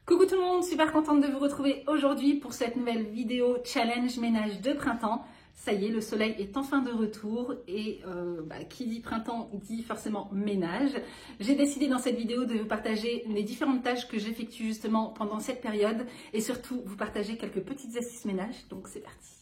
Coucou tout le monde, super contente de vous retrouver aujourd'hui pour cette nouvelle vidéo challenge ménage de printemps. Ça y est, le soleil est enfin de retour et qui dit printemps dit forcément ménage. J'ai décidé dans cette vidéo de vous partager les différentes tâches que j'effectue justement pendant cette période et surtout vous partager quelques petites astuces ménage. Donc c'est parti.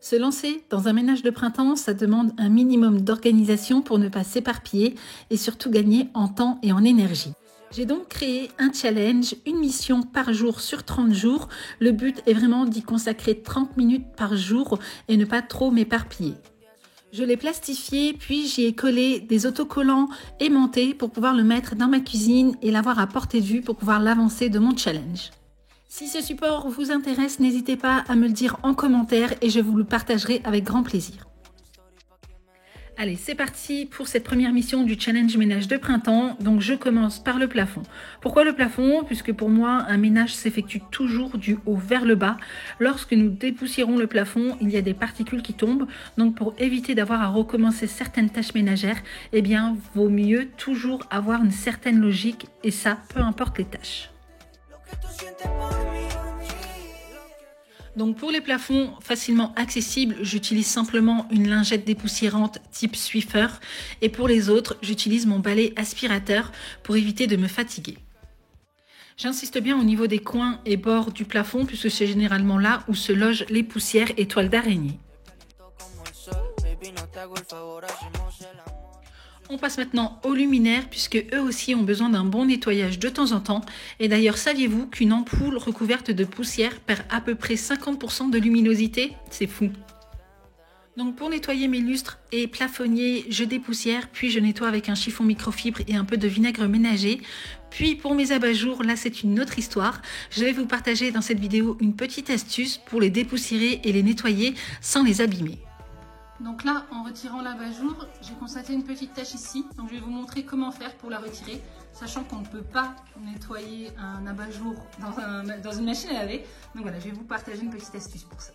Se lancer dans un ménage de printemps, ça demande un minimum d'organisation pour ne pas s'éparpiller et surtout gagner en temps et en énergie. J'ai donc créé un challenge, une mission par jour sur 30 jours. Le but est vraiment d'y consacrer 30 minutes par jour et ne pas trop m'éparpiller. Je l'ai plastifié, puis j'y ai collé des autocollants aimantés pour pouvoir le mettre dans ma cuisine et l'avoir à portée de vue pour pouvoir l'avancer de mon challenge. Si ce support vous intéresse, n'hésitez pas à me le dire en commentaire et je vous le partagerai avec grand plaisir. Allez, c'est parti pour cette première mission du challenge ménage de printemps. Donc je commence par le plafond. Pourquoi le plafond? Puisque pour moi, un ménage s'effectue toujours du haut vers le bas. Lorsque nous dépoussiérons le plafond, il y a des particules qui tombent. Donc pour éviter d'avoir à recommencer certaines tâches ménagères, eh bien, vaut mieux toujours avoir une certaine logique et ça, peu importe les tâches. Donc pour les plafonds facilement accessibles, j'utilise simplement une lingette dépoussiérante type Swiffer et pour les autres, j'utilise mon balai aspirateur pour éviter de me fatiguer. J'insiste bien au niveau des coins et bords du plafond puisque c'est généralement là où se logent les poussières et toiles d'araignée. On passe maintenant aux luminaires puisque eux aussi ont besoin d'un bon nettoyage de temps en temps. Et d'ailleurs, saviez-vous qu'une ampoule recouverte de poussière perd à peu près 50% de luminosité? C'est fou. Donc pour nettoyer mes lustres et plafonniers, je dépoussière, puis je nettoie avec un chiffon microfibre et un peu de vinaigre ménager. Puis pour mes abat-jours, là c'est une autre histoire. Je vais vous partager dans cette vidéo une petite astuce pour les dépoussiérer et les nettoyer sans les abîmer. Donc là, en retirant l'abat-jour, j'ai constaté une petite tache ici. Donc je vais vous montrer comment faire pour la retirer, sachant qu'on ne peut pas nettoyer un abat-jour dans une machine à laver. Donc voilà, je vais vous partager une petite astuce pour ça.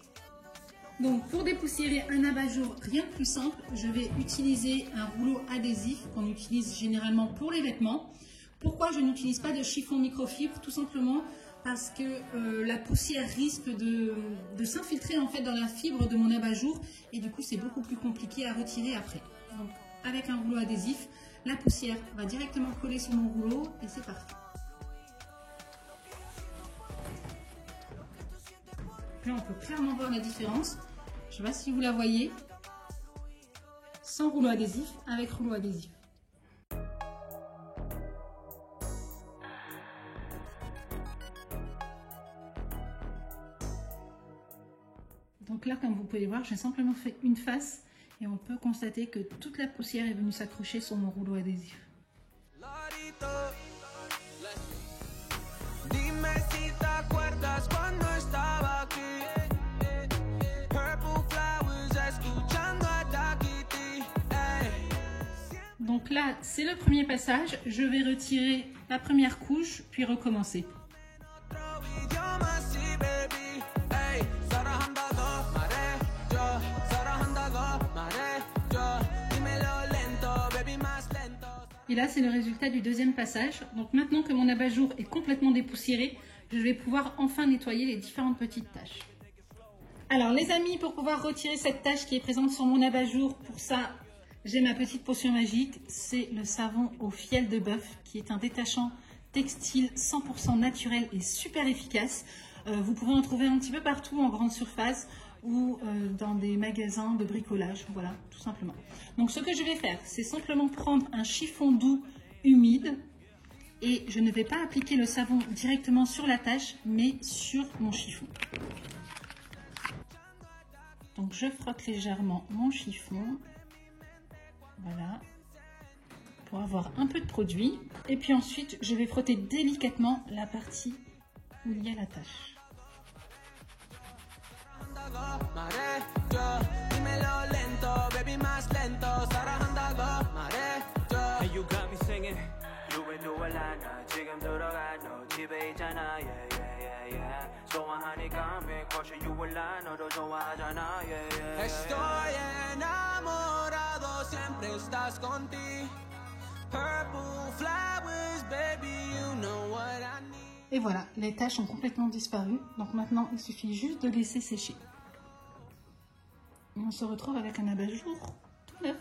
Donc pour dépoussiérer un abat-jour, rien de plus simple, je vais utiliser un rouleau adhésif qu'on utilise généralement pour les vêtements. Pourquoi je n'utilise pas de chiffon microfibre? Tout simplement parce que la poussière risque de s'infiltrer en fait dans la fibre de mon abat-jour et du coup c'est beaucoup plus compliqué à retirer après. Donc avec un rouleau adhésif, la poussière va directement coller sur mon rouleau et c'est parfait. Là on peut clairement voir la différence. Je ne sais pas si vous la voyez. Sans rouleau adhésif, avec rouleau adhésif. Donc là, comme vous pouvez voir, j'ai simplement fait une face et on peut constater que toute la poussière est venue s'accrocher sur mon rouleau adhésif. Donc là, c'est le premier passage. Je vais retirer la première couche, puis recommencer. Et là, c'est le résultat du deuxième passage. Donc maintenant que mon abat-jour est complètement dépoussiéré, je vais pouvoir enfin nettoyer les différentes petites taches. Alors les amis, pour pouvoir retirer cette tache qui est présente sur mon abat-jour, pour ça, j'ai ma petite potion magique. C'est le savon au fiel de bœuf, qui est un détachant textile 100% naturel et super efficace. Vous pouvez en trouver un petit peu partout en grande surface ou dans des magasins de bricolage, voilà, tout simplement. Donc ce que je vais faire, c'est simplement prendre un chiffon doux humide et je ne vais pas appliquer le savon directement sur la tache, mais sur mon chiffon. Donc je frotte légèrement mon chiffon, voilà, pour avoir un peu de produit. Et puis ensuite, je vais frotter délicatement la partie où il y a la tache. Estoy enamorado, siempre estás contigo. Purple flowers, baby, you know what I need. Et voilà, les taches ont complètement disparu. Donc maintenant, il suffit juste de laisser sécher. Et on se retrouve avec un abat-jour tout neuf.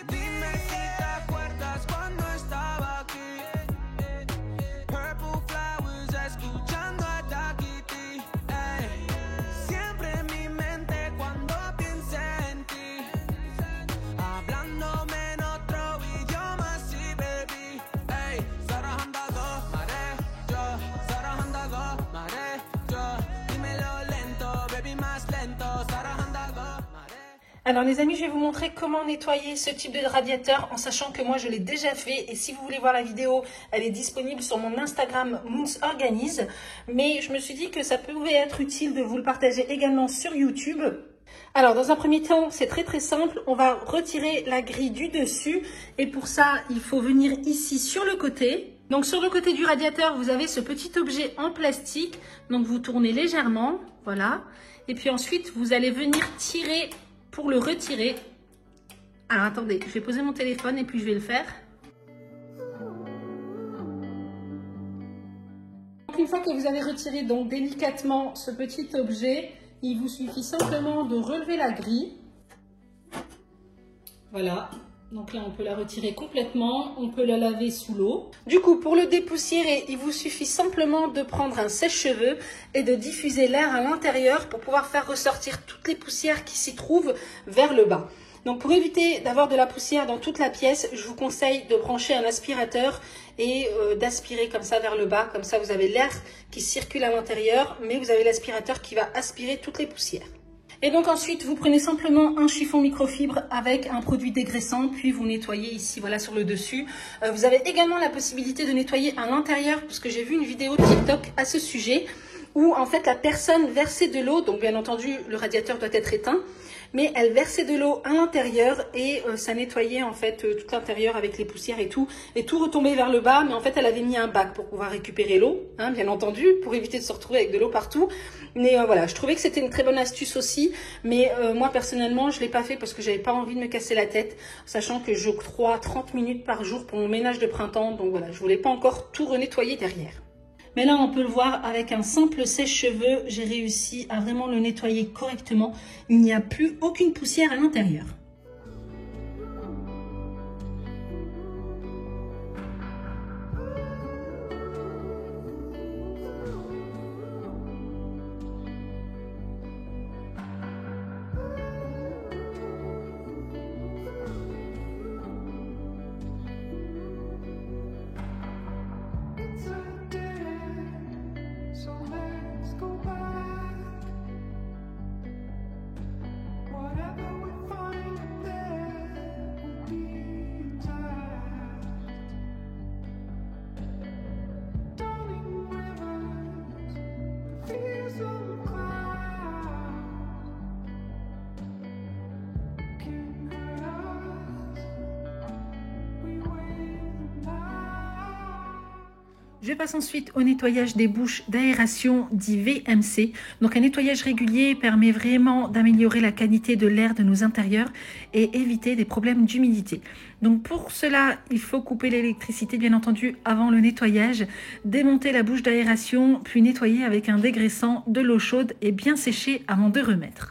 Dime si te acuerdas cuando estaba aquí. Purple flowers, escuchando a Takiti. Siempre en mi mente cuando piense en ti. Hablándome en otro idioma, sí, baby. Sarahanda mare, yo. Sarahanda mare, yo. Dímelo lento, baby, más lento. Sarahanda mare. Alors les amis, je vais vous montrer comment nettoyer ce type de radiateur en sachant que moi je l'ai déjà fait et si vous voulez voir la vidéo, elle est disponible sur mon Instagram Moons Organise, mais je me suis dit que ça pouvait être utile de vous le partager également sur YouTube. Alors dans un premier temps, c'est très simple, on va retirer la grille du dessus et pour ça, il faut venir ici sur le côté. Donc sur le côté du radiateur, vous avez ce petit objet en plastique, donc vous tournez légèrement, voilà, et puis ensuite vous allez venir tirer pour le retirer. Alors attendez, je vais poser mon téléphone et puis je vais le faire. Donc, une fois que vous avez retiré donc délicatement ce petit objet, il vous suffit simplement de relever la grille. Voilà. Donc là, on peut la retirer complètement, on peut la laver sous l'eau. Du coup, pour le dépoussiérer, il vous suffit simplement de prendre un sèche-cheveux et de diffuser l'air à l'intérieur pour pouvoir faire ressortir toutes les poussières qui s'y trouvent vers le bas. Donc pour éviter d'avoir de la poussière dans toute la pièce, je vous conseille de brancher un aspirateur et d'aspirer comme ça vers le bas. Comme ça, vous avez l'air qui circule à l'intérieur, mais vous avez l'aspirateur qui va aspirer toutes les poussières. Et donc ensuite, vous prenez simplement un chiffon microfibre avec un produit dégraissant, puis vous nettoyez ici, voilà, sur le dessus. Vous avez également la possibilité de nettoyer à l'intérieur, parce que j'ai vu une vidéo TikTok à ce sujet, où en fait la personne versait de l'eau, donc bien entendu le radiateur doit être éteint, mais elle versait de l'eau à l'intérieur et ça nettoyait en fait tout l'intérieur avec les poussières et tout retombait vers le bas, mais en fait elle avait mis un bac pour pouvoir récupérer l'eau, hein, bien entendu, pour éviter de se retrouver avec de l'eau partout. Mais voilà, je trouvais que c'était une très bonne astuce aussi, mais moi personnellement je l'ai pas fait parce que j'avais pas envie de me casser la tête, sachant que j'octroie 30 minutes par jour pour mon ménage de printemps, donc voilà, je voulais pas encore tout renettoyer derrière. Mais là, on peut le voir avec un simple sèche-cheveux, j'ai réussi à vraiment le nettoyer correctement. Il n'y a plus aucune poussière à l'intérieur. Je passe ensuite au nettoyage des bouches d'aération dit VMC. Donc un nettoyage régulier permet vraiment d'améliorer la qualité de l'air de nos intérieurs et éviter des problèmes d'humidité. Donc pour cela, il faut couper l'électricité bien entendu avant le nettoyage, démonter la bouche d'aération, puis nettoyer avec un dégraissant, de l'eau chaude et bien sécher avant de remettre.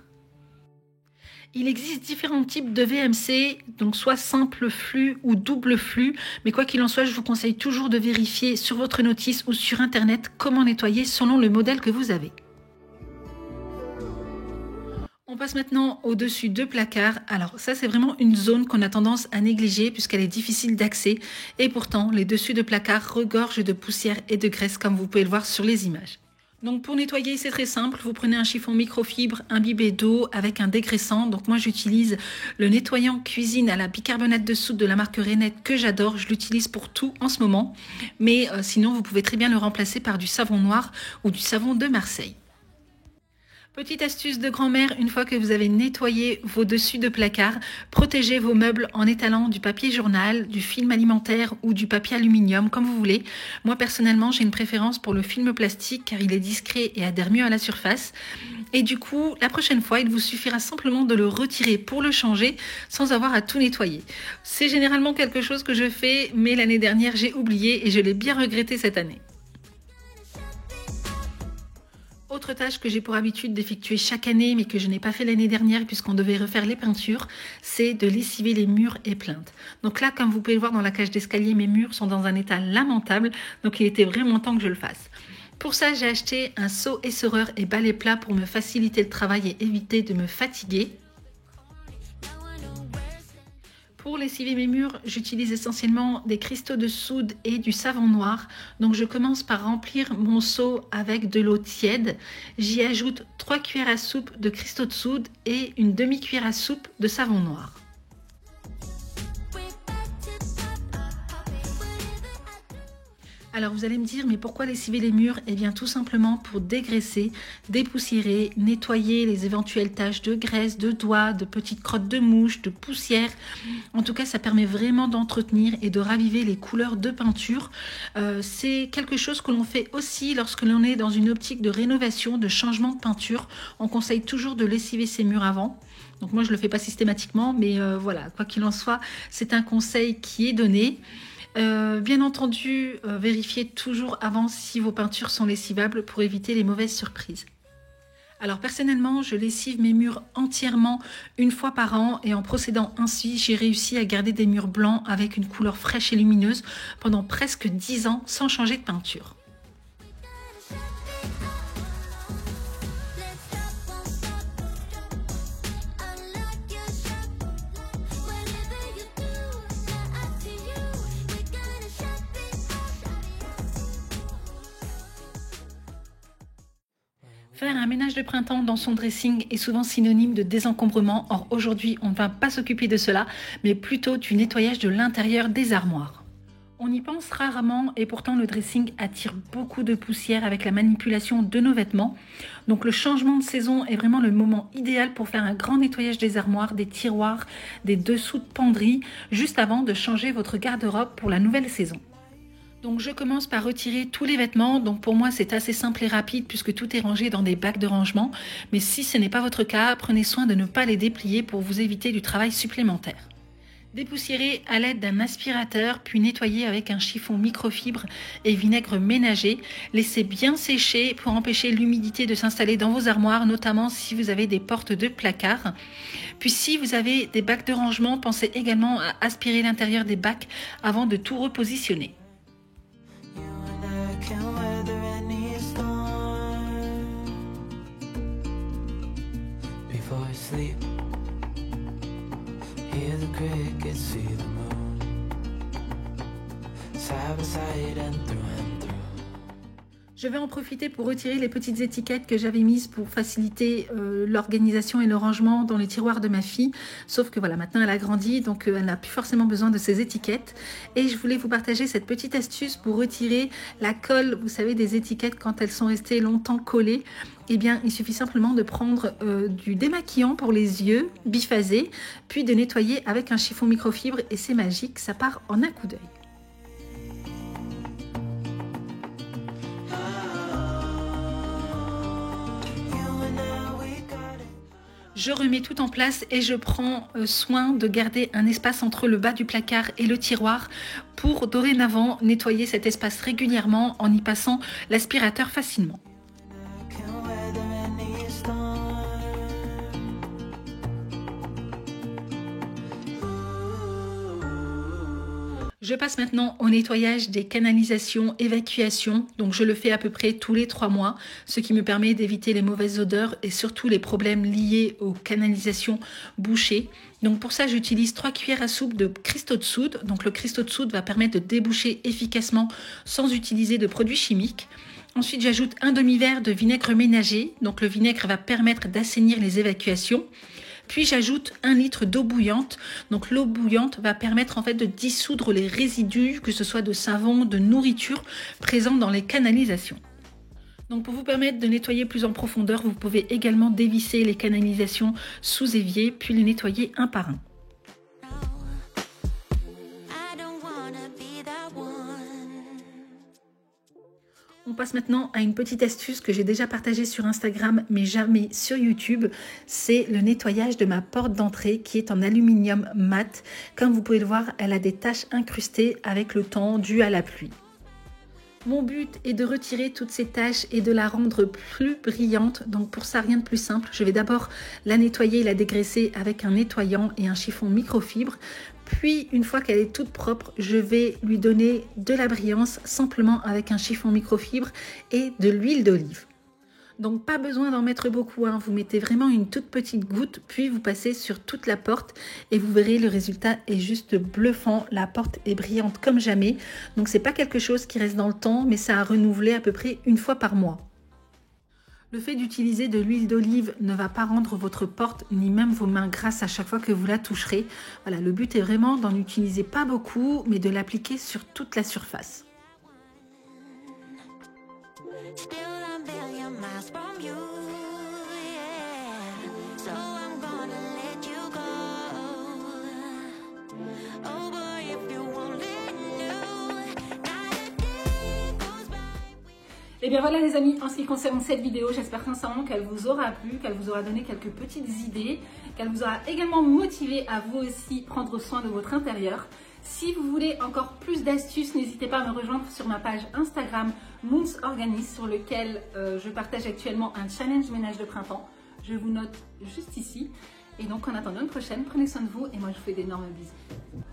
Il existe différents types de VMC, donc soit simple flux ou double flux, mais quoi qu'il en soit, je vous conseille toujours de vérifier sur votre notice ou sur internet comment nettoyer selon le modèle que vous avez. On passe maintenant au-dessus de placards. Alors ça, c'est vraiment une zone qu'on a tendance à négliger puisqu'elle est difficile d'accès et pourtant les dessus de placards regorgent de poussière et de graisse comme vous pouvez le voir sur les images. Donc pour nettoyer, c'est très simple, vous prenez un chiffon microfibre imbibé d'eau avec un dégraissant. Donc moi j'utilise le nettoyant cuisine à la bicarbonate de soude de la marque Renette que j'adore, je l'utilise pour tout en ce moment. Mais sinon vous pouvez très bien le remplacer par du savon noir ou du savon de Marseille. Petite astuce de grand-mère, une fois que vous avez nettoyé vos dessus de placard, protégez vos meubles en étalant du papier journal, du film alimentaire ou du papier aluminium, comme vous voulez. Moi personnellement, j'ai une préférence pour le film plastique car il est discret et adhère mieux à la surface. Et du coup, la prochaine fois, il vous suffira simplement de le retirer pour le changer sans avoir à tout nettoyer. C'est généralement quelque chose que je fais, mais l'année dernière, j'ai oublié et je l'ai bien regretté cette année. Autre tâche que j'ai pour habitude d'effectuer chaque année, mais que je n'ai pas fait l'année dernière puisqu'on devait refaire les peintures, c'est de lessiver les murs et plinthes. Donc là, comme vous pouvez le voir dans la cage d'escalier, mes murs sont dans un état lamentable, donc il était vraiment temps que je le fasse. Pour ça, j'ai acheté un seau essoreur et balai plat pour me faciliter le travail et éviter de me fatiguer. Pour lessiver mes murs, j'utilise essentiellement des cristaux de soude et du savon noir. Donc je commence par remplir mon seau avec de l'eau tiède. J'y ajoute 3 cuillères à soupe de cristaux de soude et une demi-cuillère à soupe de savon noir. Alors vous allez me dire, mais pourquoi lessiver les murs? Eh bien tout simplement pour dégraisser, dépoussiérer, nettoyer les éventuelles taches de graisse, de doigts, de petites crottes de mouches, de poussière. En tout cas, ça permet vraiment d'entretenir et de raviver les couleurs de peinture. C'est quelque chose que l'on fait aussi lorsque l'on est dans une optique de rénovation, de changement de peinture. On conseille toujours de lessiver ses murs avant. Donc moi je ne le fais pas systématiquement, mais voilà, quoi qu'il en soit, c'est un conseil qui est donné. Bien entendu, vérifiez toujours avant si vos peintures sont lessivables pour éviter les mauvaises surprises. Alors personnellement, je lessive mes murs entièrement une fois par an et en procédant ainsi, j'ai réussi à garder des murs blancs avec une couleur fraîche et lumineuse pendant presque 10 ans sans changer de peinture. Faire un ménage de printemps dans son dressing est souvent synonyme de désencombrement. Or aujourd'hui, on ne va pas s'occuper de cela, mais plutôt du nettoyage de l'intérieur des armoires. On y pense rarement et pourtant le dressing attire beaucoup de poussière avec la manipulation de nos vêtements. Donc le changement de saison est vraiment le moment idéal pour faire un grand nettoyage des armoires, des tiroirs, des dessous de penderie, juste avant de changer votre garde-robe pour la nouvelle saison. Donc je commence par retirer tous les vêtements, donc pour moi c'est assez simple et rapide puisque tout est rangé dans des bacs de rangement, mais si ce n'est pas votre cas, prenez soin de ne pas les déplier pour vous éviter du travail supplémentaire. Dépoussiérez à l'aide d'un aspirateur, puis nettoyez avec un chiffon microfibre et vinaigre ménager. Laissez bien sécher pour empêcher l'humidité de s'installer dans vos armoires, notamment si vous avez des portes de placard. Puis si vous avez des bacs de rangement, pensez également à aspirer l'intérieur des bacs avant de tout repositionner. Can't weather any storm. Before I sleep, hear the crickets, see the moon, side by side and through and through. Je vais en profiter pour retirer les petites étiquettes que j'avais mises pour faciliter l'organisation et le rangement dans les tiroirs de ma fille. Sauf que voilà, maintenant elle a grandi, donc elle n'a plus forcément besoin de ces étiquettes. Et je voulais vous partager cette petite astuce pour retirer la colle, vous savez, des étiquettes quand elles sont restées longtemps collées. Eh bien, il suffit simplement de prendre du démaquillant pour les yeux, biphasé, puis de nettoyer avec un chiffon microfibre et c'est magique, ça part en un coup d'œil. Je remets tout en place et je prends soin de garder un espace entre le bas du placard et le tiroir pour dorénavant nettoyer cet espace régulièrement en y passant l'aspirateur facilement. Je passe maintenant au nettoyage des canalisations, évacuations, donc je le fais à peu près tous les 3 mois, ce qui me permet d'éviter les mauvaises odeurs et surtout les problèmes liés aux canalisations bouchées. Donc pour ça, j'utilise 3 cuillères à soupe de cristaux de soude. Donc le cristaux de soude va permettre de déboucher efficacement sans utiliser de produits chimiques. Ensuite, j'ajoute un demi-verre de vinaigre ménager. Donc le vinaigre va permettre d'assainir les évacuations. Puis j'ajoute 1 litre d'eau bouillante. Donc l'eau bouillante va permettre en fait de dissoudre les résidus, que ce soit de savon, de nourriture, présents dans les canalisations. Donc pour vous permettre de nettoyer plus en profondeur, vous pouvez également dévisser les canalisations sous évier, puis les nettoyer un par un. On passe maintenant à une petite astuce que j'ai déjà partagée sur Instagram mais jamais sur YouTube. C'est le nettoyage de ma porte d'entrée qui est en aluminium mat. Comme vous pouvez le voir, elle a des taches incrustées avec le temps dû à la pluie. Mon but est de retirer toutes ces taches et de la rendre plus brillante. Donc pour ça, rien de plus simple. Je vais d'abord la nettoyer et la dégraisser avec un nettoyant et un chiffon microfibre. Puis, une fois qu'elle est toute propre, je vais lui donner de la brillance simplement avec un chiffon microfibre et de l'huile d'olive. Donc pas besoin d'en mettre beaucoup, hein. Vous mettez vraiment une toute petite goutte, puis vous passez sur toute la porte et vous verrez le résultat est juste bluffant. La porte est brillante comme jamais. Donc c'est pas quelque chose qui reste dans le temps, mais ça a renouvelé à peu près une fois par mois. Le fait d'utiliser de l'huile d'olive ne va pas rendre votre porte ni même vos mains grasses à chaque fois que vous la toucherez. Voilà, le but est vraiment d'en utiliser pas beaucoup, mais de l'appliquer sur toute la surface. Et bien voilà les amis, en ce qui concerne cette vidéo, j'espère sincèrement qu'elle vous aura plu, qu'elle vous aura donné quelques petites idées, qu'elle vous aura également motivé à vous aussi prendre soin de votre intérieur. Si vous voulez encore plus d'astuces, n'hésitez pas à me rejoindre sur ma page Instagram Moons Organise, sur lequel je partage actuellement un challenge ménage de printemps. Je vous note juste ici. Et donc en attendant une prochaine, prenez soin de vous et moi je vous fais d'énormes bisous.